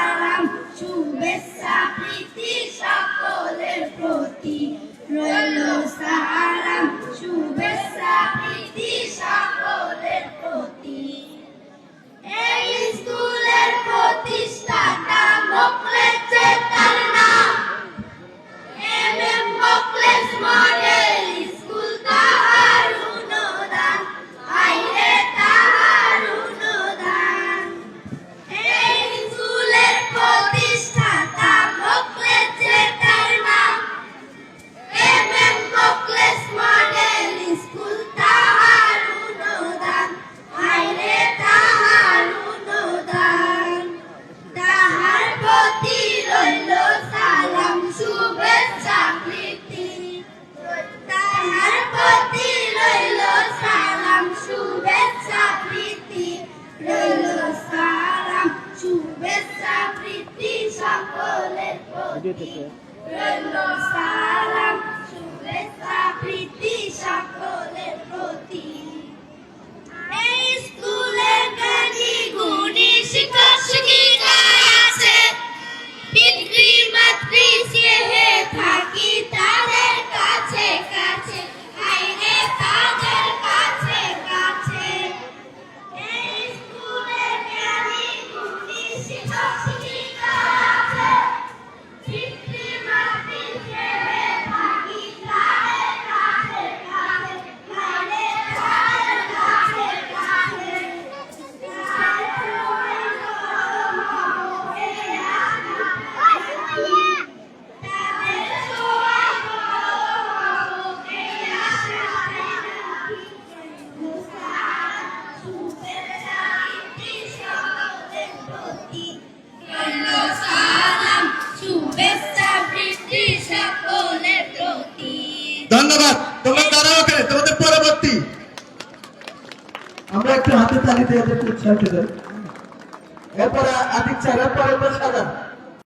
সালাম শুভেচ্ছা প্রীতি সকলের প্রতি রইল সালাম শুভেচ্ছা প্রীতি সকলের প্রতি। এই স্কুলের প্রতিষ্ঠাতা মোখলেস যে তার নাম, এমএম মোখলেস মডেল স্কুল তাহার অনুদান, আইরে তাহার অনুদান। এই স্কুলের প্রতিষ্ঠাতা মোখলেস যে তার নাম, এমএম মোখলেস মডেল স্কুল তাহার অনুদান, আইরে তাহার অনুদান। তাহার প্রতি রইল সালাম শুভেচ্ছা প্রীতি, তাহার প্রতি রইল সালাম শুভেচ্ছা প্রীতি, রইল সালাম শুভেচ্ছা প্রীতি সকলের প্রতি, রইল সালাম শুভেচ্ছা প্রীতি সকলের প্রতি। এই স্কুলে জ্ঞানী গুণী শিক্ষক শিক্ষিকা আছে, পিতৃ মাতৃ স্নেহে থাকি তাদের কাছে কাছে, আইরে তাদের কাছে কাছে। এই স্কুলে জ্ঞানী গুণী শিক্ষক শিক্ষিকা আছে, পিতৃ মাতৃ স্নেহে থাকি তাদের কাছে কাছে, আইরে তাদের কাছে কাছে। ধন্যবাদ। তোমরা দাঁড়াও ওখানে, তোমাদের পরবর্তী। আমরা একটু হাতে তালি দিয়ে উৎসাহ দেব। এরপরে আদিক স্যার, এরপরে সাদা।